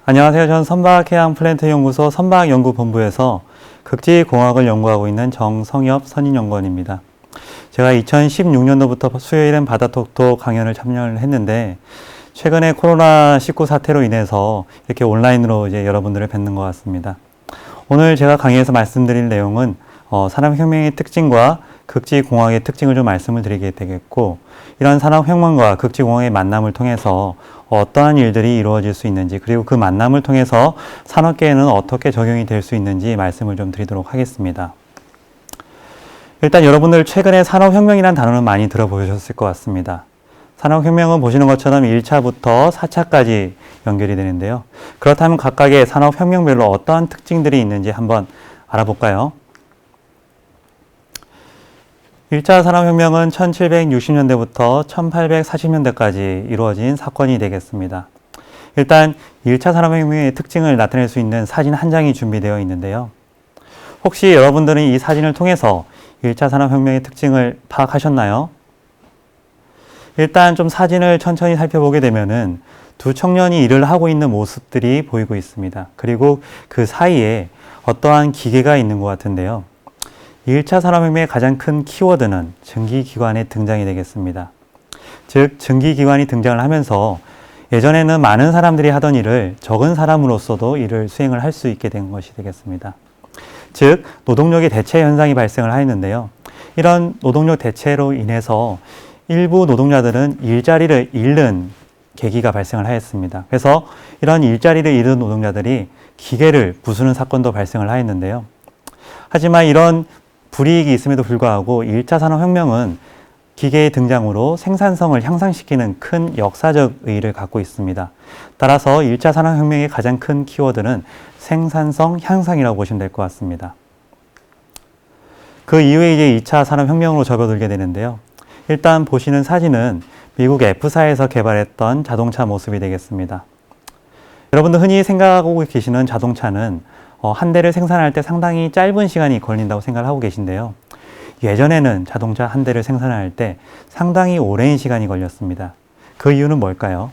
안녕하세요. 저는 선박해양플랜트연구소 선박연구본부에서 극지공학을 연구하고 있는 정성엽 선임연구원입니다. 제가 2016년도부터 수요일엔 바다톡톡 강연을 참여를 했는데 최근에 코로나19 사태로 인해서 이렇게 온라인으로 이제 여러분들을 뵙는 것 같습니다. 오늘 제가 강의에서 말씀드릴 내용은 산업혁명의 특징과 극지공학의 특징을 좀 말씀을 드리게 되겠고, 이런 산업혁명과 극지공학의 만남을 통해서 어떠한 일들이 이루어질 수 있는지, 그리고 그 만남을 통해서 산업계에는 어떻게 적용이 될 수 있는지 말씀을 좀 드리도록 하겠습니다. 일단 여러분들 최근에 산업혁명이라는 단어는 많이 들어보셨을 것 같습니다. 산업혁명은 보시는 것처럼 1차부터 4차까지 연결이 되는데요. 그렇다면 각각의 산업혁명별로 어떠한 특징들이 있는지 한번 알아볼까요? 1차 산업혁명은 1760년대부터 1840년대까지 이루어진 사건이 되겠습니다. 일단 1차 산업혁명의 특징을 나타낼 수 있는 사진 한 장이 준비되어 있는데요. 혹시 여러분들은 이 사진을 통해서 1차 산업혁명의 특징을 파악하셨나요? 일단 좀 사진을 천천히 살펴보게 되면은 두 청년이 일을 하고 있는 모습들이 보이고 있습니다. 그리고 그 사이에 어떠한 기계가 있는 것 같은데요. 1차 산업혁명의 가장 큰 키워드는 증기기관의 등장이 되겠습니다. 즉, 증기기관이 등장을 하면서 예전에는 많은 사람들이 하던 일을 적은 사람으로서도 일을 수행을 할 수 있게 된 것이 되겠습니다. 즉, 노동력의 대체 현상이 발생을 하였는데요. 이런 노동력 대체로 인해서 일부 노동자들은 일자리를 잃는 계기가 발생을 하였습니다. 그래서 이런 일자리를 잃은 노동자들이 기계를 부수는 사건도 발생을 하였는데요. 하지만 이런 불이익이 있음에도 불구하고 1차 산업혁명은 기계의 등장으로 생산성을 향상시키는 큰 역사적 의의를 갖고 있습니다. 따라서 1차 산업혁명의 가장 큰 키워드는 생산성 향상이라고 보시면 될 것 같습니다. 그 이후에 이제 2차 산업혁명으로 접어들게 되는데요. 일단 보시는 사진은 미국 F사에서 개발했던 자동차 모습이 되겠습니다. 여러분들 흔히 생각하고 계시는 자동차는 한 대를 생산할 때 상당히 짧은 시간이 걸린다고 생각을 하고 계신데요. 예전에는 자동차 한 대를 생산할 때 상당히 오랜 시간이 걸렸습니다. 그 이유는 뭘까요?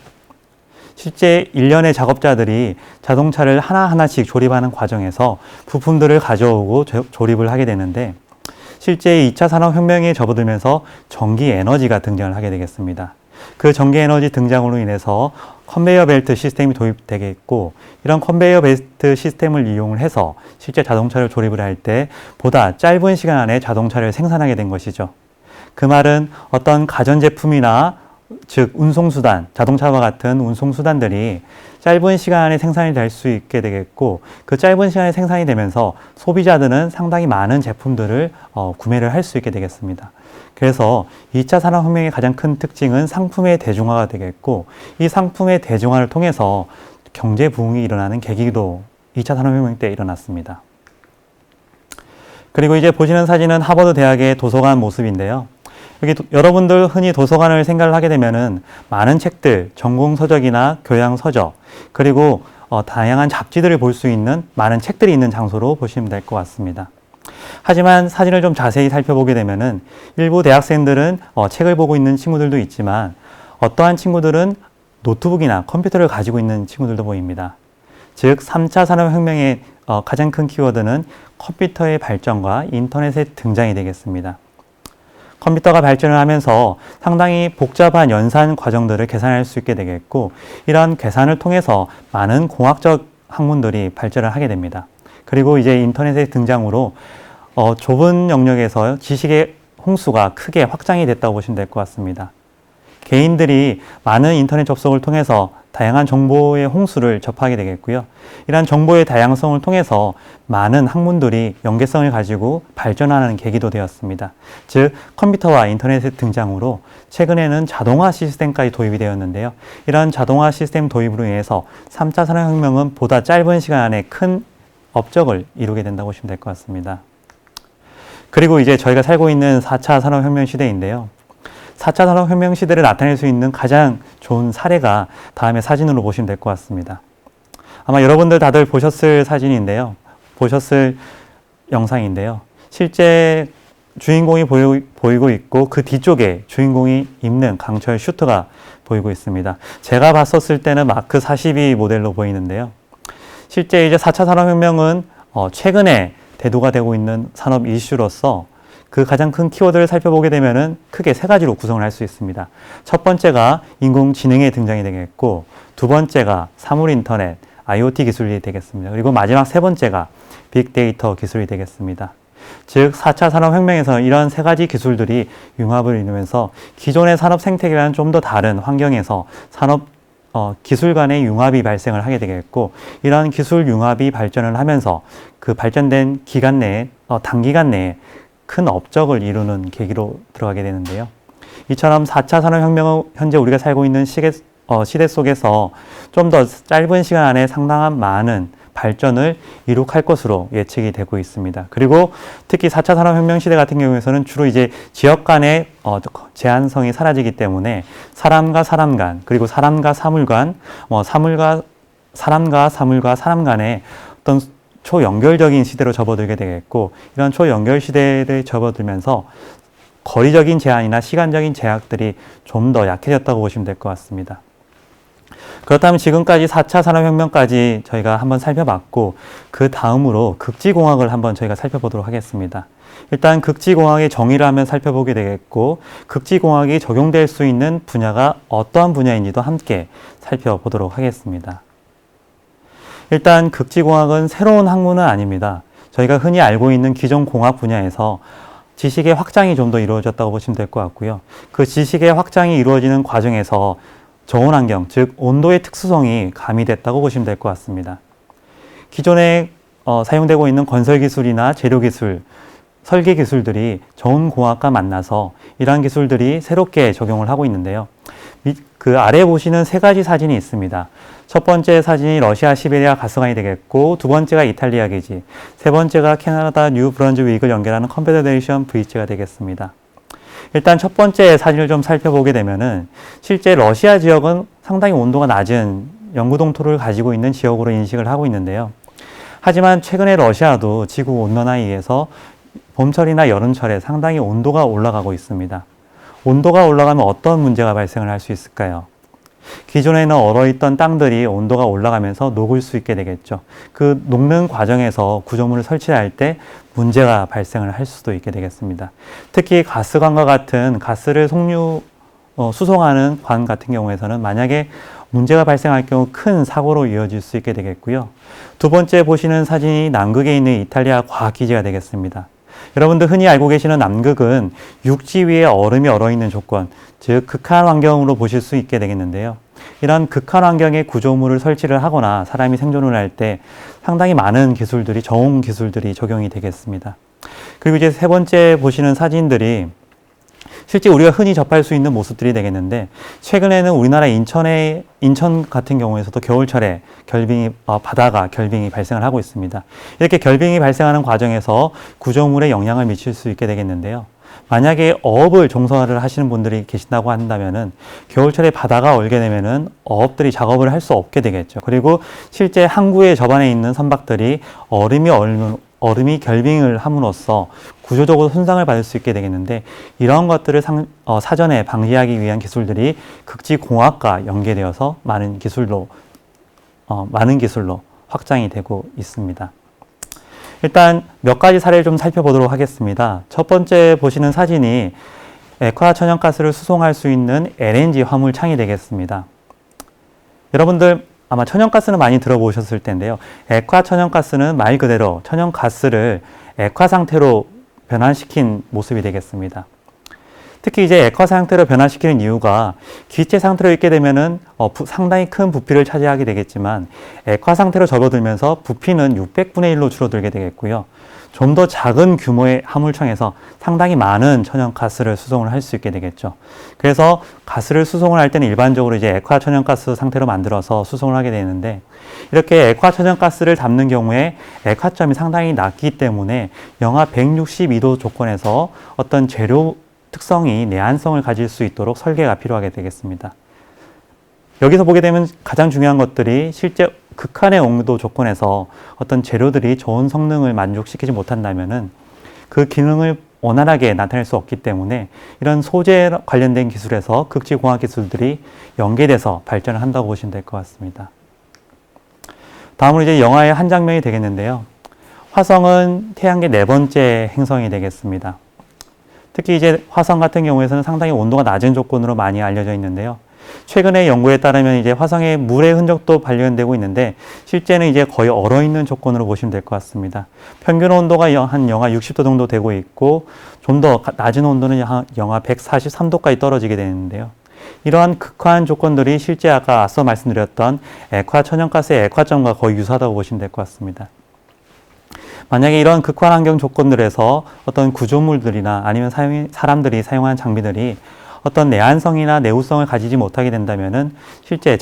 실제 일련의 작업자들이 자동차를 하나하나씩 조립하는 과정에서 부품들을 가져오고 조립을 하게 되는데, 실제 2차 산업혁명에 접어들면서 전기 에너지가 등장을 하게 되겠습니다. 그 전기 에너지 등장으로 인해서 컨베이어 벨트 시스템이 도입되겠고, 이런 컨베이어 벨트 시스템을 이용을 해서 실제 자동차를 조립을 할 때 보다 짧은 시간 안에 자동차를 생산하게 된 것이죠. 그 말은 어떤 가전제품이나 즉 운송수단, 자동차와 같은 운송수단들이 짧은 시간 안에 생산이 될 수 있게 되겠고, 그 짧은 시간에 생산이 되면서 소비자들은 상당히 많은 제품들을 구매를 할 수 있게 되겠습니다. 그래서 2차 산업혁명의 가장 큰 특징은 상품의 대중화가 되겠고, 이 상품의 대중화를 통해서 경제 부흥이 일어나는 계기도 2차 산업혁명 때 일어났습니다. 그리고 이제 보시는 사진은 하버드 대학의 도서관 모습인데요. 여기 여러분들 흔히 도서관을 생각을 하게 되면은 많은 책들, 전공 서적이나 교양 서적, 그리고 다양한 잡지들을 볼 수 있는 많은 책들이 있는 장소로 보시면 될 것 같습니다. 하지만 사진을 좀 자세히 살펴보게 되면은 일부 대학생들은 책을 보고 있는 친구들도 있지만, 어떠한 친구들은 노트북이나 컴퓨터를 가지고 있는 친구들도 보입니다. 즉, 3차 산업혁명의 가장 큰 키워드는 컴퓨터의 발전과 인터넷의 등장이 되겠습니다. 컴퓨터가 발전을 하면서 상당히 복잡한 연산 과정들을 계산할 수 있게 되겠고, 이러한 계산을 통해서 많은 공학적 학문들이 발전을 하게 됩니다. 그리고 이제 인터넷의 등장으로 좁은 영역에서 지식의 홍수가 크게 확장이 됐다고 보시면 될 것 같습니다. 개인들이 많은 인터넷 접속을 통해서 다양한 정보의 홍수를 접하게 되겠고요. 이러한 정보의 다양성을 통해서 많은 학문들이 연계성을 가지고 발전하는 계기도 되었습니다. 즉, 컴퓨터와 인터넷의 등장으로 최근에는 자동화 시스템까지 도입이 되었는데요. 이러한 자동화 시스템 도입으로 인해서 3차 산업혁명은 보다 짧은 시간 안에 큰 업적을 이루게 된다고 보시면 될 것 같습니다. 그리고 이제 저희가 살고 있는 4차 산업혁명 시대인데요. 4차 산업혁명 시대를 나타낼 수 있는 가장 좋은 사례가 다음에 사진으로 보시면 될 것 같습니다. 아마 여러분들 다들 보셨을 사진인데요. 보셨을 영상인데요. 실제 주인공이 보이고 있고, 그 뒤쪽에 주인공이 입는 강철 슈트가 보이고 있습니다. 제가 봤었을 때는 마크 42 모델로 보이는데요. 실제 이제 4차 산업혁명은 최근에 대두가 되고 있는 산업 이슈로서 그 가장 큰 키워드를 살펴보게 되면은 크게 세 가지로 구성을 할 수 있습니다. 첫 번째가 인공지능의 등장이 되겠고, 두 번째가 사물인터넷, IoT 기술이 되겠습니다. 그리고 마지막 세 번째가 빅데이터 기술이 되겠습니다. 즉 4차 산업혁명에서 이런 세 가지 기술들이 융합을 이루면서 기존의 산업 생태계와는 좀 더 다른 환경에서 산업 기술 간의 융합이 발생을 하게 되겠고, 이러한 기술 융합이 발전을 하면서 그 발전된 기간 내에 단기간 내에 큰 업적을 이루는 계기로 들어가게 되는데요. 이처럼 4차 산업혁명은 현재 우리가 살고 있는 시대 속에서 좀 더 짧은 시간 안에 상당한 많은 발전을 이룩할 것으로 예측이 되고 있습니다. 그리고 특히 4차 산업혁명 시대 같은 경우에는 주로 이제 지역 간의 제한성이 사라지기 때문에 사람과 사람 간, 그리고 사람과 사물 간, 사람과 사람 간의 어떤 초연결적인 시대로 접어들게 되겠고, 이런 초연결 시대를 접어들면서 거리적인 제한이나 시간적인 제약들이 좀 더 약해졌다고 보시면 될 것 같습니다. 그렇다면 지금까지 4차 산업혁명까지 저희가 한번 살펴봤고, 그 다음으로 극지공학을 한번 저희가 살펴보도록 하겠습니다. 일단 극지공학의 정의를 한번 살펴보게 되겠고, 극지공학이 적용될 수 있는 분야가 어떠한 분야인지도 함께 살펴보도록 하겠습니다. 일단 극지공학은 새로운 학문은 아닙니다. 저희가 흔히 알고 있는 기존 공학 분야에서 지식의 확장이 좀 더 이루어졌다고 보시면 될 것 같고요. 그 지식의 확장이 이루어지는 과정에서 저온 환경, 즉 온도의 특수성이 가미됐다고 보시면 될 것 같습니다. 기존에 사용되고 있는 건설 기술이나 재료 기술, 설계 기술들이 저온 공학과 만나서 이러한 기술들이 새롭게 적용을 하고 있는데요. 그 아래 보시는 세 가지 사진이 있습니다. 첫 번째 사진이 러시아 시베리아 가스관이 되겠고, 두 번째가 이탈리아 기지, 세 번째가 캐나다 뉴 브런즈윅을 연결하는 컨페더레이션 브릿지가 되겠습니다. 일단 첫 번째 사진을 좀 살펴보게 되면은 실제 러시아 지역은 상당히 온도가 낮은 영구 동토를 가지고 있는 지역으로 인식을 하고 있는데요. 하지만 최근에 러시아도 지구 온난화에 의해서 봄철이나 여름철에 상당히 온도가 올라가고 있습니다. 온도가 올라가면 어떤 문제가 발생을 할 수 있을까요? 기존에는 얼어있던 땅들이 온도가 올라가면서 녹을 수 있게 되겠죠. 그 녹는 과정에서 구조물을 설치할 때 문제가 발생을 할 수도 있게 되겠습니다. 특히 가스관과 같은 가스를 수송하는 관 같은 경우에서는 만약에 문제가 발생할 경우 큰 사고로 이어질 수 있게 되겠고요. 두 번째 보시는 사진이 남극에 있는 이탈리아 과학기지가 되겠습니다. 여러분들 흔히 알고 계시는 남극은 육지 위에 얼음이 얼어있는 조건, 즉 극한 환경으로 보실 수 있게 되겠는데요. 이런 극한 환경에 구조물을 설치를 하거나 사람이 생존을 할 때 상당히 많은 기술들이, 저온 기술들이 적용이 되겠습니다. 그리고 이제 세 번째 보시는 사진들이 실제 우리가 흔히 접할 수 있는 모습들이 되겠는데, 최근에는 우리나라 인천 같은 경우에서도 겨울철에 바다가 결빙이 발생을 하고 있습니다. 이렇게 결빙이 발생하는 과정에서 구조물에 영향을 미칠 수 있게 되겠는데요. 만약에 어업을 종사를 하시는 분들이 계신다고 한다면은 겨울철에 바다가 얼게 되면은 어업들이 작업을 할 수 없게 되겠죠. 그리고 실제 항구의 저반에 있는 선박들이 얼음이 결빙을 함으로써 구조적으로 손상을 받을 수 있게 되겠는데, 이런 것들을 사전에 방지하기 위한 기술들이 극지공학과 연계되어서 많은 기술로 확장이 되고 있습니다. 일단 몇 가지 사례를 좀 살펴보도록 하겠습니다. 첫 번째 보시는 사진이 액화 천연가스를 수송할 수 있는 LNG 화물창이 되겠습니다. 여러분들 아마 천연가스는 많이 들어보셨을 텐데요. 액화 천연가스는 말 그대로 천연가스를 액화 상태로 변환시킨 모습이 되겠습니다. 특히 이제 액화 상태로 변화시키는 이유가 기체 상태로 있게 되면은 상당히 큰 부피를 차지하게 되겠지만, 액화 상태로 접어들면서 부피는 600분의 1로 줄어들게 되겠고요. 좀 더 작은 규모의 화물창에서 상당히 많은 천연가스를 수송을 할 수 있게 되겠죠. 그래서 가스를 수송을 할 때는 일반적으로 이제 액화 천연가스 상태로 만들어서 수송을 하게 되는데, 이렇게 액화 천연가스를 담는 경우에 액화점이 상당히 낮기 때문에 영하 162도 조건에서 어떤 재료 특성이 내한성을 가질 수 있도록 설계가 필요하게 되겠습니다. 여기서 보게 되면 가장 중요한 것들이 실제 극한의 온도 조건에서 어떤 재료들이 좋은 성능을 만족시키지 못한다면은 그 기능을 원활하게 나타낼 수 없기 때문에 이런 소재 관련된 기술에서 극지공학 기술들이 연계돼서 발전을 한다고 보시면 될 것 같습니다. 다음으로 이제 영화의 한 장면이 되겠는데요. 화성은 태양계 네 번째 행성이 되겠습니다. 특히 이제 화성 같은 경우에서는 상당히 온도가 낮은 조건으로 많이 알려져 있는데요. 최근의 연구에 따르면 이제 화성에 물의 흔적도 발견되고 있는데 실제는 이제 거의 얼어있는 조건으로 보시면 될 것 같습니다. 평균 온도가 한 영하 60도 정도 되고 있고 좀 더 낮은 온도는 영하 143도까지 떨어지게 되는데요. 이러한 극한 조건들이 실제 아까 앞서 말씀드렸던 액화 천연가스의 액화점과 거의 유사하다고 보시면 될 것 같습니다. 만약에 이런 극한 환경 조건들에서 어떤 구조물들이나 아니면 사람들이 사용한 장비들이 어떤 내한성이나 내구성을 가지지 못하게 된다면은 실제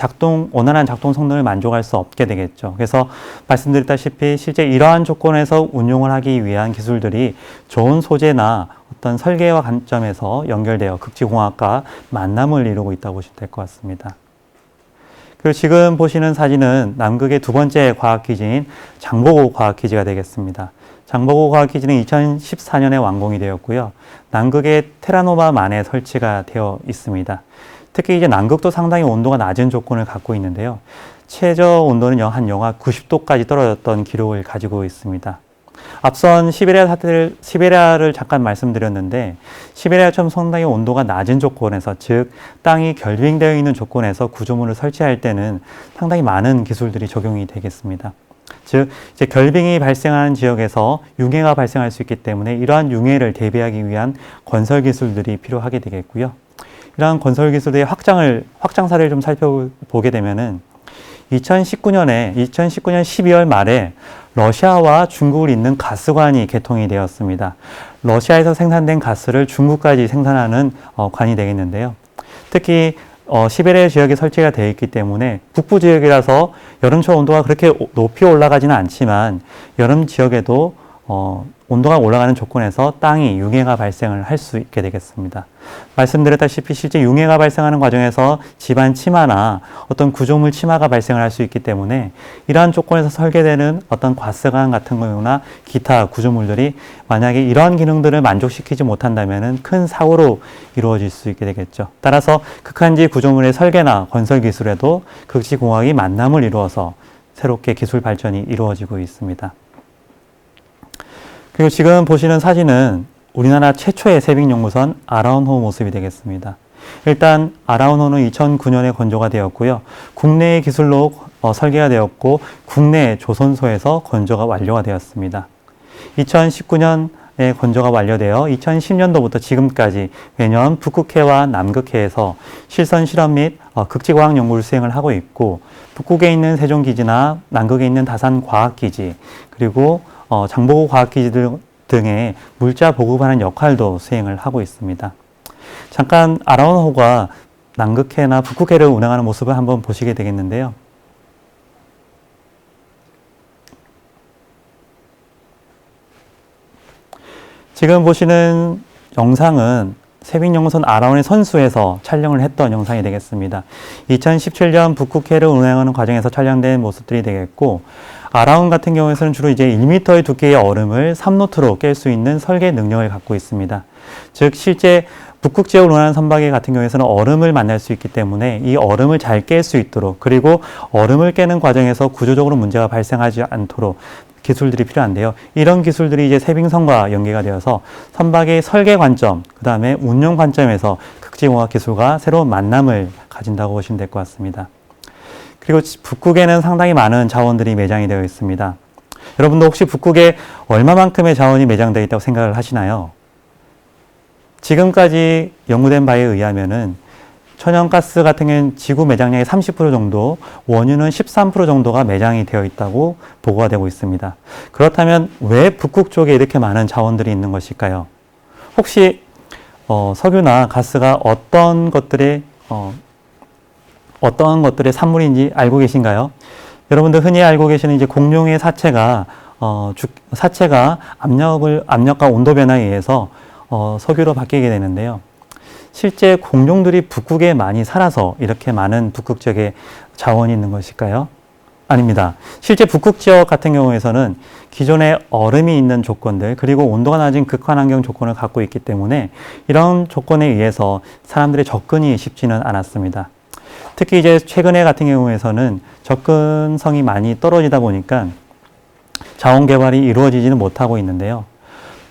원활한 작동 성능을 만족할 수 없게 되겠죠. 그래서 말씀드렸다시피 실제 이러한 조건에서 운용을 하기 위한 기술들이 좋은 소재나 어떤 설계와 관점에서 연결되어 극지공학과 만남을 이루고 있다고 보시면 될 것 같습니다. 그리고 지금 보시는 사진은 남극의 두 번째 과학기지인 장보고 과학기지가 되겠습니다. 장보고 과학기지는 2014년에 완공이 되었고요. 남극의 테라노바만에 설치가 되어 있습니다. 특히 이제 남극도 상당히 온도가 낮은 조건을 갖고 있는데요. 최저 온도는 한 영하 90도까지 떨어졌던 기록을 가지고 있습니다. 앞선 시베리아를 잠깐 말씀드렸는데 시베리아처럼 상당히 온도가 낮은 조건에서 즉 땅이 결빙되어 있는 조건에서 구조물을 설치할 때는 상당히 많은 기술들이 적용이 되겠습니다. 즉 이제 결빙이 발생하는 지역에서 융해가 발생할 수 있기 때문에 이러한 융해를 대비하기 위한 건설 기술들이 필요하게 되겠고요. 이러한 건설 기술의 확장 사례를 좀 살펴보게 되면은 2019년 12월 말에 러시아와 중국을 잇는 가스관이 개통이 되었습니다. 러시아에서 생산된 가스를 중국까지 생산하는 관이 되겠는데요. 특히 시베리아 지역에 설치가 되어 있기 때문에 북부 지역이라서 여름철 온도가 그렇게 높이 올라가지는 않지만 여름 지역에도 온도가 올라가는 조건에서 땅이 융해가 발생을 할 수 있게 되겠습니다. 말씀드렸다시피 실제 융해가 발생하는 과정에서 집안 침하나 어떤 구조물 침하가 발생을 할 수 있기 때문에 이러한 조건에서 설계되는 어떤 가스관 같은 경우나 기타 구조물들이 만약에 이러한 기능들을 만족시키지 못한다면 큰 사고로 이루어질 수 있게 되겠죠. 따라서 극한지 구조물의 설계나 건설 기술에도 극지공학이 만남을 이루어서 새롭게 기술 발전이 이루어지고 있습니다. 그리고 지금 보시는 사진은 우리나라 최초의 세빙연구선 아라운호 모습이 되겠습니다. 일단 아라운호는 2009년에 건조가 되었고요. 국내의 기술로 설계가 되었고 국내 조선소에서 건조가 완료가 되었습니다. 2019년에 건조가 완료되어 2010년도부터 지금까지 매년 북극해와 남극해에서 실선 실험 및 극지과학 연구를 수행을 하고 있고 북극에 있는 세종기지나 남극에 있는 다산과학기지 그리고 장보고 과학기지들 등의 물자 보급하는 역할도 수행을 하고 있습니다. 잠깐 아라운호가 남극해나 북극해를 운행하는 모습을 한번 보시게 되겠는데요. 지금 보시는 영상은 세빙연구선 아라운의 선수에서 촬영을 했던 영상이 되겠습니다. 2017년 북극해를 운행하는 과정에서 촬영된 모습들이 되겠고 아라운 같은 경우에는 주로 이제 1m의 두께의 얼음을 3노트로 깰 수 있는 설계 능력을 갖고 있습니다. 즉 실제 북극 지역을 운하는 선박의 같은 경우에는 얼음을 만날 수 있기 때문에 이 얼음을 잘 깰 수 있도록 그리고 얼음을 깨는 과정에서 구조적으로 문제가 발생하지 않도록 기술들이 필요한데요. 이런 기술들이 이제 세빙선과 연계가 되어서 선박의 설계 관점, 그 다음에 운용 관점에서 극지공학 기술과 새로운 만남을 가진다고 보시면 될 것 같습니다. 그리고 북극에는 상당히 많은 자원들이 매장이 되어 있습니다. 여러분도 혹시 북극에 얼마만큼의 자원이 매장되어 있다고 생각을 하시나요? 지금까지 연구된 바에 의하면은 천연가스 같은 경우는 지구 매장량의 30% 정도, 원유는 13% 정도가 매장이 되어 있다고 보고가 되고 있습니다. 그렇다면 왜 북극 쪽에 이렇게 많은 자원들이 있는 것일까요? 혹시 석유나 가스가 어떤 것들의 산물인지 알고 계신가요? 여러분들 흔히 알고 계시는 이제 공룡의 사체가 압력과 온도 변화에 의해서 석유로 바뀌게 되는데요. 실제 공룡들이 북극에 많이 살아서 이렇게 많은 북극 지역에 자원이 있는 것일까요? 아닙니다. 실제 북극 지역 같은 경우에서는 기존에 얼음이 있는 조건들 그리고 온도가 낮은 극한 환경 조건을 갖고 있기 때문에 이런 조건에 의해서 사람들의 접근이 쉽지는 않았습니다. 특히 이제 최근에 같은 경우에서는 접근성이 많이 떨어지다 보니까 자원 개발이 이루어지지는 못하고 있는데요.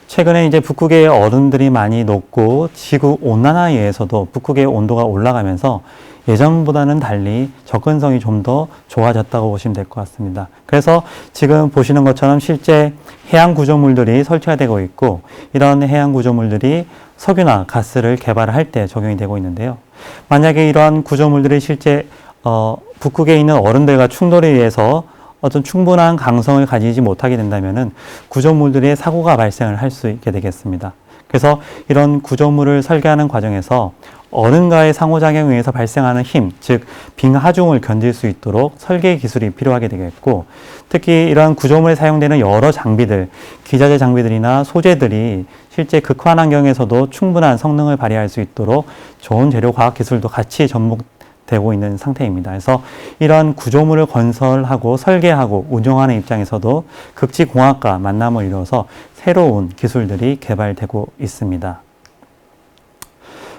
최근에 이제 북극의 얼음들이 많이 녹고 지구 온난화에 의해서도 북극의 온도가 올라가면서 예전보다는 달리 접근성이 좀 더 좋아졌다고 보시면 될 것 같습니다. 그래서 지금 보시는 것처럼 실제 해양 구조물들이 설치가 되고 있고, 이런 해양 구조물들이 석유나 가스를 개발할 때 적용이 되고 있는데요. 만약에 이러한 구조물들이 실제 북극에 있는 얼음들과 충돌에 의해서 어떤 충분한 강성을 가지지 못하게 된다면은 구조물들의 사고가 발생을 할 수 있게 되겠습니다. 그래서 이런 구조물을 설계하는 과정에서 얼음과의 상호작용에 의해서 발생하는 힘, 즉 빙하중을 견딜 수 있도록 설계 기술이 필요하게 되겠고, 특히 이러한 구조물에 사용되는 여러 장비들, 기자재 장비들이나 소재들이 실제 극한 환경에서도 충분한 성능을 발휘할 수 있도록 좋은 재료 과학 기술도 같이 접목되고 있는 상태입니다. 그래서 이러한 구조물을 건설하고 설계하고 운영하는 입장에서도 극지공학과 만남을 이뤄서 새로운 기술들이 개발되고 있습니다.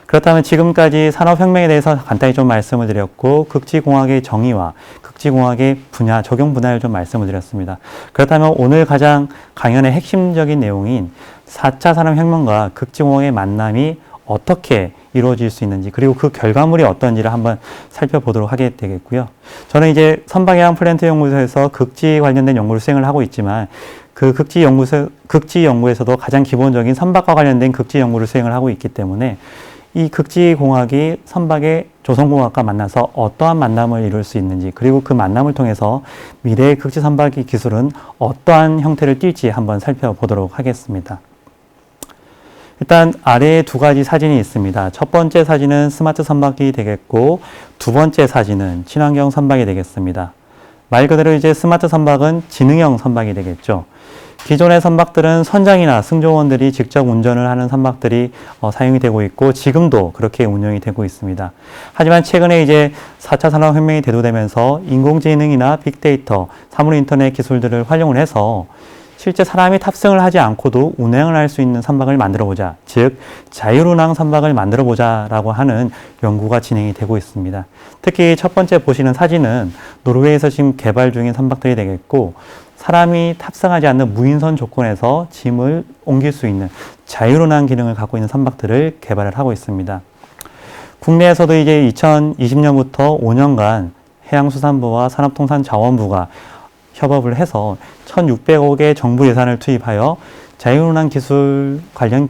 그렇다면 지금까지 산업혁명에 대해서 간단히 좀 말씀을 드렸고, 극지공학의 정의와 극지공학의 분야, 적용 분야를 좀 말씀을 드렸습니다. 그렇다면 오늘 가장 강연의 핵심적인 내용인 4차 산업혁명과 극지공학의 만남이 어떻게 이루어질 수 있는지, 그리고 그 결과물이 어떤지를 한번 살펴보도록 하게 되겠고요. 저는 이제 선박해양 플랜트 연구소에서 극지 관련된 연구를 수행을 하고 있지만, 그 극지 연구에서도 가장 기본적인 선박과 관련된 극지 연구를 수행을 하고 있기 때문에 이 극지공학이 선박의 조선공학과 만나서 어떠한 만남을 이룰 수 있는지, 그리고 그 만남을 통해서 미래의 극지선박의 기술은 어떠한 형태를 띨지 한번 살펴보도록 하겠습니다. 일단 아래에 두 가지 사진이 있습니다. 첫 번째 사진은 스마트 선박이 되겠고, 두 번째 사진은 친환경 선박이 되겠습니다. 말 그대로 이제 스마트 선박은 지능형 선박이 되겠죠. 기존의 선박들은 선장이나 승조원들이 직접 운전을 하는 선박들이 사용이 되고 있고, 지금도 그렇게 운영이 되고 있습니다. 하지만 최근에 이제 4차 산업혁명이 대두되면서 인공지능이나 빅데이터, 사물인터넷 기술들을 활용을 해서 실제 사람이 탑승을 하지 않고도 운행을 할 수 있는 선박을 만들어보자, 즉 자율운항 선박을 만들어보자라고 하는 연구가 진행이 되고 있습니다. 특히 첫 번째 보시는 사진은 노르웨이에서 지금 개발 중인 선박들이 되겠고, 사람이 탑승하지 않는 무인선 조건에서 짐을 옮길 수 있는 자율운항 기능을 갖고 있는 선박들을 개발을 하고 있습니다. 국내에서도 이제 2020년부터 5년간 해양수산부와 산업통상자원부가 협업을 해서 1,600억의 정부 예산을 투입하여 자율운항 기술 관련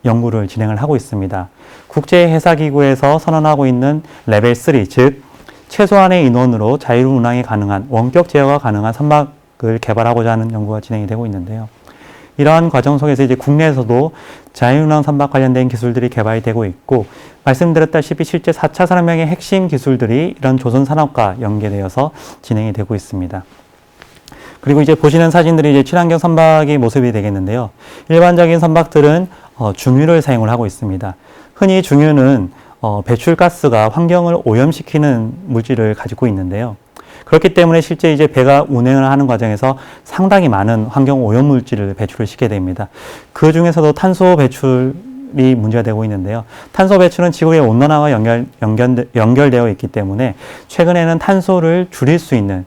연구를 진행을 하고 있습니다. 국제해사기구에서 선언하고 있는 레벨 3, 즉 최소한의 인원으로 자율운항이 가능한, 원격 제어가 가능한 선박을 개발하고자 하는 연구가 진행이 되고 있는데요. 이러한 과정 속에서 이제 국내에서도 자율운항 선박 관련된 기술들이 개발이 되고 있고, 말씀드렸다시피 실제 4차 산업혁명의 핵심 기술들이 이런 조선산업과 연계되어서 진행이 되고 있습니다. 그리고 이제 보시는 사진들이 이제 친환경 선박의 모습이 되겠는데요. 일반적인 선박들은 중유를 사용을 하고 있습니다. 흔히 중유는 배출가스가 환경을 오염시키는 물질을 가지고 있는데요. 그렇기 때문에 실제 이제 배가 운행을 하는 과정에서 상당히 많은 환경 오염 물질을 배출을 시키게 됩니다. 그 중에서도 탄소 배출이 문제가 되고 있는데요. 탄소 배출은 지구의 온난화와 연결되어 있기 때문에 최근에는 탄소를 줄일 수 있는,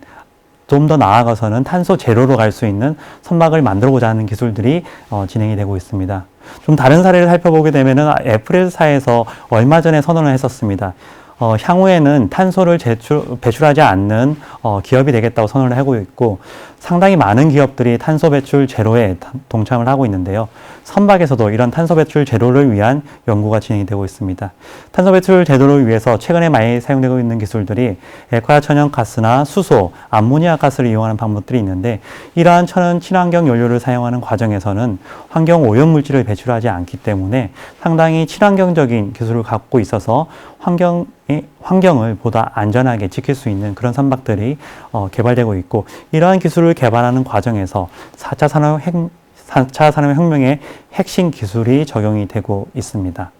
좀 더 나아가서는 탄소 제로로 갈 수 있는 선박을 만들어보자 하는 기술들이 진행이 되고 있습니다. 좀 다른 사례를 살펴보게 되면은 애플사에서 얼마 전에 선언을 했었습니다. 향후에는 탄소를 배출하지 않는 기업이 되겠다고 선언을 하고 있고, 상당히 많은 기업들이 탄소 배출 제로에 동참을 하고 있는데요. 선박에서도 이런 탄소 배출 제로를 위한 연구가 진행이 되고 있습니다. 탄소 배출 제로를 위해서 최근에 많이 사용되고 있는 기술들이 액화천연가스나 수소, 암모니아 가스를 이용하는 방법들이 있는데, 이러한 친환경 연료를 사용하는 과정에서는 환경 오염 물질을 배출하지 않기 때문에 상당히 친환경적인 기술을 갖고 있어서 환경을 보다 안전하게 지킬 수 있는 그런 선박들이 개발되고 있고, 이러한 기술을 개발하는 과정에서 4차 산업혁명의 핵심 기술이 적용이 되고 있습니다.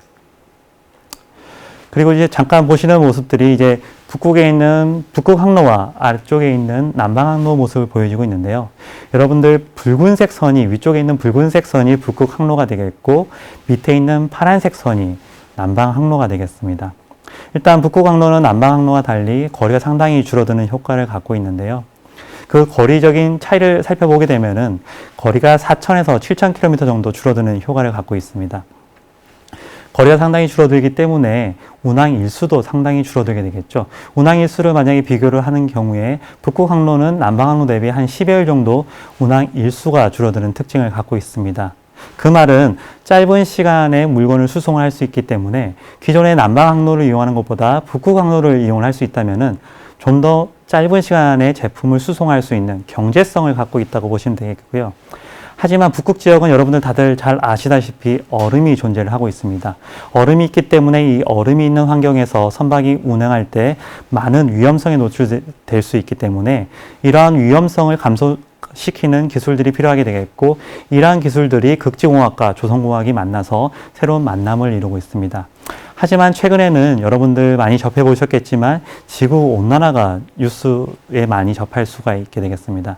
그리고 이제 잠깐 보시는 모습들이 이제 북극에 있는 북극 항로와 아래쪽에 있는 남방 항로 모습을 보여주고 있는데요. 여러분들 붉은색 선이, 위쪽에 있는 붉은색 선이 북극 항로가 되겠고, 밑에 있는 파란색 선이 남방 항로가 되겠습니다. 일단 북극 항로는 남방 항로와 달리 거리가 상당히 줄어드는 효과를 갖고 있는데요. 그 거리적인 차이를 살펴보게 되면은 거리가 4,000에서 7,000km 정도 줄어드는 효과를 갖고 있습니다. 거리가 상당히 줄어들기 때문에 운항 일수도 상당히 줄어들게 되겠죠. 운항 일수를 만약에 비교를 하는 경우에 북극 항로는 남방 항로 대비 한 10여일 정도 운항 일수가 줄어드는 특징을 갖고 있습니다. 그 말은 짧은 시간에 물건을 수송할 수 있기 때문에 기존의 남방 항로를 이용하는 것보다 북극 항로를 이용할 수 있다면은 좀 더 짧은 시간에 제품을 수송할 수 있는 경제성을 갖고 있다고 보시면 되겠고요. 하지만 북극 지역은 여러분들 다들 잘 아시다시피 얼음이 존재를 하고 있습니다. 얼음이 있기 때문에 이 얼음이 있는 환경에서 선박이 운행할 때 많은 위험성에 노출될 수 있기 때문에 이러한 위험성을 감소시키는 기술들이 필요하게 되겠고, 이러한 기술들이 극지공학과 조선공학이 만나서 새로운 만남을 이루고 있습니다. 하지만 최근에는 여러분들 많이 접해보셨겠지만 지구온난화가 뉴스에 많이 접할 수가 있게 되겠습니다.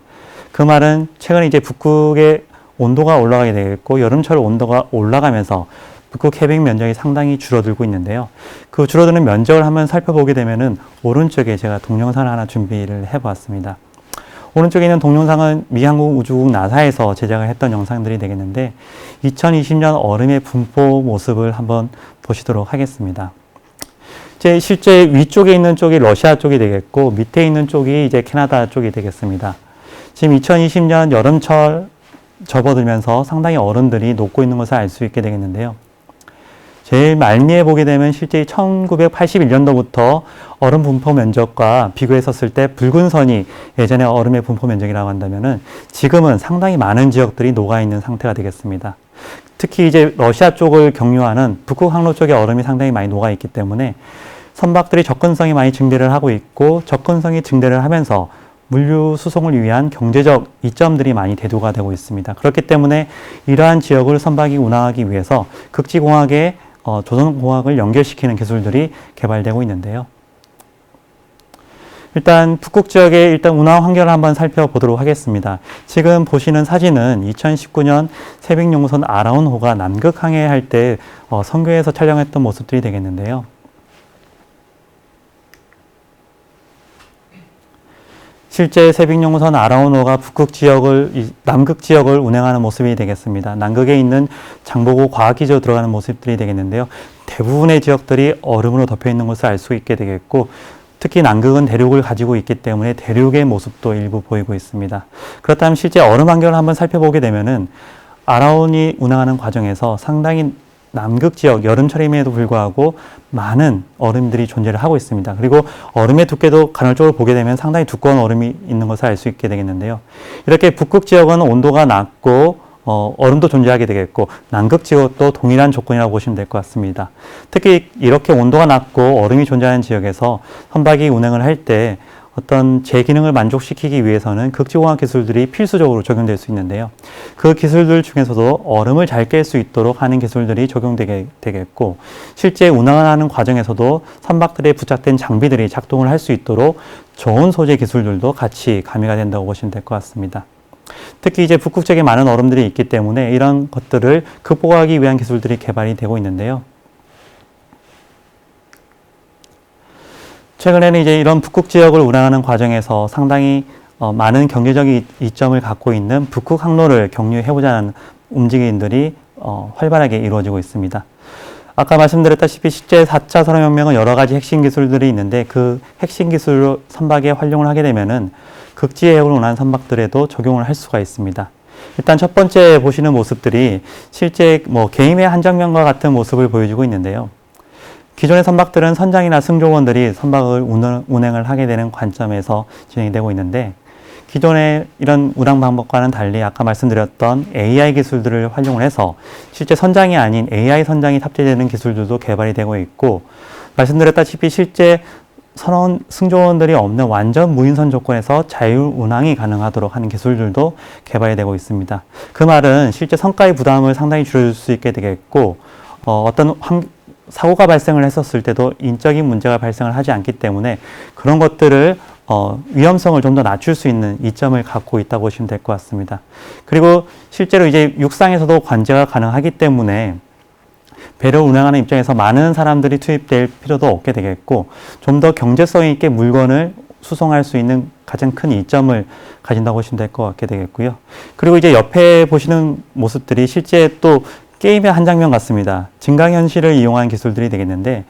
그 말은 최근에 이제 북극의 온도가 올라가게 되겠고, 여름철 온도가 올라가면서 북극 해빙 면적이 상당히 줄어들고 있는데요. 그 줄어드는 면적을 한번 살펴보게 되면은 오른쪽에 제가 동영상을 하나 준비를 해보았습니다. 오른쪽에 있는 동영상은 미 항공우주국 나사에서 제작을 했던 영상들이 되겠는데, 2020년 얼음의 분포 모습을 한번 보시도록 하겠습니다. 실제 위쪽에 있는 쪽이 러시아 쪽이 되겠고, 밑에 있는 쪽이 이제 캐나다 쪽이 되겠습니다. 지금 2020년 여름철 접어들면서 상당히 얼음들이 녹고 있는 것을 알 수 있게 되겠는데요. 제일 말미에 보게 되면 실제 1981년도부터 얼음 분포 면적과 비교했었을 때 붉은 선이 예전에 얼음의 분포 면적이라고 한다면은 지금은 상당히 많은 지역들이 녹아있는 상태가 되겠습니다. 특히 이제 러시아 쪽을 경유하는 북극 항로 쪽에 얼음이 상당히 많이 녹아있기 때문에 선박들이 접근성이 많이 증대를 하고 있고, 접근성이 증대를 하면서 물류 수송을 위한 경제적 이점들이 많이 대두가 되고 있습니다. 그렇기 때문에 이러한 지역을 선박이 운항하기 위해서 극지공학에 조선공학을 연결시키는 기술들이 개발되고 있는데요. 일단 북극 지역의 일단 운항 환경을 한번 살펴보도록 하겠습니다. 지금 보시는 사진은 2019년 세빙용선 아라운호가 남극 항해할 때 선교에서 촬영했던 모습들이 되겠는데요. 실제 세빙용선 아라운호가 북극 지역을, 남극 지역을 운행하는 모습이 되겠습니다. 남극에 있는 장보고 과학기지로 들어가는 모습들이 되겠는데요. 대부분의 지역들이 얼음으로 덮여 있는 것을 알 수 있게 되겠고, 특히 남극은 대륙을 가지고 있기 때문에 대륙의 모습도 일부 보이고 있습니다. 그렇다면 실제 얼음 환경을 한번 살펴보게 되면은 아라운이 운항하는 과정에서 상당히 남극 지역 여름철임에도 불구하고 많은 얼음들이 존재를 하고 있습니다. 그리고 얼음의 두께도 간헐적으로 보게 되면 상당히 두꺼운 얼음이 있는 것을 알 수 있게 되겠는데요. 이렇게 북극 지역은 온도가 낮고 얼음도 존재하게 되겠고, 남극 지역도 동일한 조건이라고 보시면 될 것 같습니다. 특히 이렇게 온도가 낮고 얼음이 존재하는 지역에서 선박이 운행을 할 때 어떤 제 기능을 만족시키기 위해서는 극지공학 기술들이 필수적으로 적용될 수 있는데요. 그 기술들 중에서도 얼음을 잘 깰 수 있도록 하는 기술들이 적용되게 되겠고, 실제 운항을 하는 과정에서도 선박들에 부착된 장비들이 작동을 할 수 있도록 좋은 소재 기술들도 같이 가미가 된다고 보시면 될 것 같습니다. 특히 이제 북극 지역에 많은 얼음들이 있기 때문에 이런 것들을 극복하기 위한 기술들이 개발이 되고 있는데요. 최근에는 이제 이런 북극 지역을 운항하는 과정에서 상당히 많은 경제적 이점을 갖고 있는 북극 항로를 경유해보자는 움직임들이 활발하게 이루어지고 있습니다. 아까 말씀드렸다시피 실제 4차 산업혁명은 여러 가지 핵심 기술들이 있는데, 그 핵심 기술로 선박에 활용을 하게 되면은 극지해역을 운하는 선박들에도 적용을 할 수가 있습니다. 일단 첫 번째 보시는 모습들이 실제 개임의 한정면과 같은 모습을 보여주고 있는데요. 기존의 선박들은 선장이나 승조원들이 선박을 운행을 하게 되는 관점에서 진행이 되고 있는데, 기존의 이런 운항 방법과는 달리 아까 말씀드렸던 AI 기술들을 활용을 해서 실제 선장이 아닌 AI 선장이 탑재되는 기술들도 개발이 되고 있고, 말씀드렸다시피 실제 선원 승조원들이 없는 완전 무인선 조건에서 자율 운항이 가능하도록 하는 기술들도 개발이 되고 있습니다. 그 말은 실제 성과의 부담을 상당히 줄여줄 수 있게 되겠고, 어떤 사고가 발생을 했었을 때도 인적인 문제가 발생을 하지 않기 때문에 그런 것들을 위험성을 좀 더 낮출 수 있는 이점을 갖고 있다고 보시면 될 것 같습니다. 그리고 실제로 이제 육상에서도 관제가 가능하기 때문에 배를 운항하는 입장에서 많은 사람들이 투입될 필요도 없게 되겠고 좀 더 경제성 있게 물건을 수송할 수 있는 가장 큰 이점을 가진다고 보시면 될 것 같게 되겠고요. 그리고 이제 옆에 보시는 모습들이 실제 또 게임의 한 장면 같습니다. 증강현실을 이용한 기술들이 되겠는데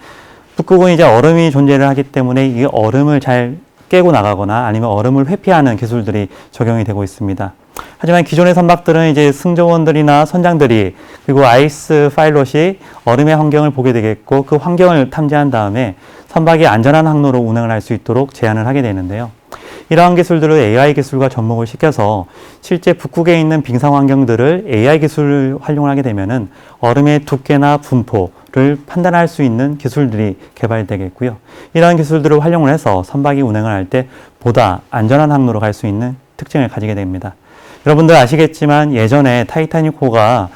북극은 이제 얼음이 존재를 하기 때문에 이 얼음을 잘 깨고 나가거나 아니면 얼음을 회피하는 기술들이 적용이 되고 있습니다. 하지만 기존의 선박들은 이제 승조원들이나 선장들이 그리고 아이스 파일럿이 얼음의 환경을 보게 되겠고 그 환경을 탐지한 다음에 선박이 안전한 항로로 운항을 할 수 있도록 제한을 하게 되는데요. 이러한 기술들을 AI 기술과 접목을 시켜서 실제 북극에 있는 빙상 환경들을 AI 기술을 활용을 하게 되면은 얼음의 두께나 분포를 판단할 수 있는 기술들이 개발되겠고요. 이러한 기술들을 활용을 해서 선박이 운행을 할 때 보다 안전한 항로로 갈 수 있는 특징을 가지게 됩니다. 여러분들 아시겠지만 예전에 타이타닉호가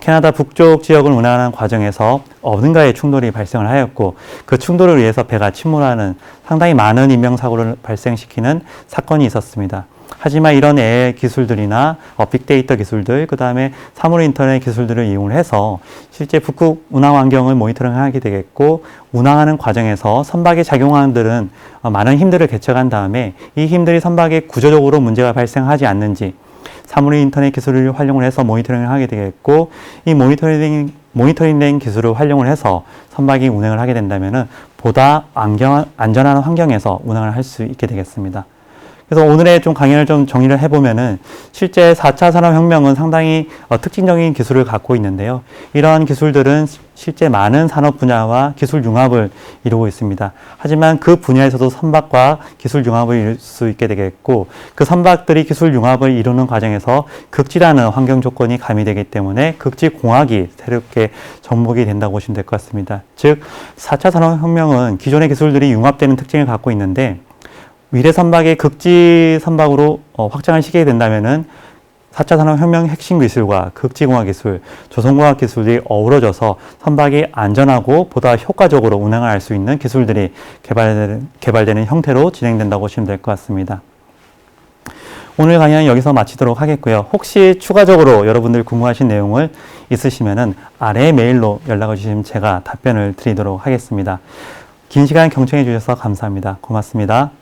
캐나다 북쪽 지역을 운항하는 과정에서 어딘가에 충돌이 발생을 하였고 그 충돌을 위해서 배가 침몰하는 상당히 많은 인명사고를 발생시키는 사건이 있었습니다. 하지만 이런 AI 기술들이나 빅데이터 기술들, 그 다음에 사물 인터넷 기술들을 이용해서 실제 북극 운항 환경을 모니터링하게 되겠고 운항하는 과정에서 선박의 작용하는들은 많은 힘들을 개척한 다음에 이 힘들이 선박에 구조적으로 문제가 발생하지 않는지 사물 인터넷 기술을 활용을 해서 모니터링을 하게 되겠고 이 모니터링된 기술을 활용을 해서 선박이 운행을 하게 된다면 보다 안전한 환경에서 운항을 할 수 있게 되겠습니다. 그래서 오늘의 좀 강연을 좀 정리를 해보면은 실제 4차 산업혁명은 상당히 특징적인 기술을 갖고 있는데요. 이러한 기술들은 실제 많은 산업 분야와 기술 융합을 이루고 있습니다. 하지만 그 분야에서도 선박과 기술 융합을 이룰 수 있게 되겠고 그 선박들이 기술 융합을 이루는 과정에서 극지라는 환경 조건이 가미되기 때문에 극지공학이 새롭게 접목이 된다고 보시면 될 것 같습니다. 즉 4차 산업혁명은 기존의 기술들이 융합되는 특징을 갖고 있는데 미래 선박의 극지 선박으로 확장을 시키게 된다면은 4차 산업혁명 핵심 기술과 극지공학 기술, 조선공학 기술이 어우러져서 선박이 안전하고 보다 효과적으로 운항을 할 수 있는 기술들이 개발되는 형태로 진행된다고 보시면 될 것 같습니다. 오늘 강연은 여기서 마치도록 하겠고요. 혹시 추가적으로 여러분들 궁금하신 내용을 있으시면은 아래 메일로 연락을 주시면 제가 답변을 드리도록 하겠습니다. 긴 시간 경청해 주셔서 감사합니다. 고맙습니다.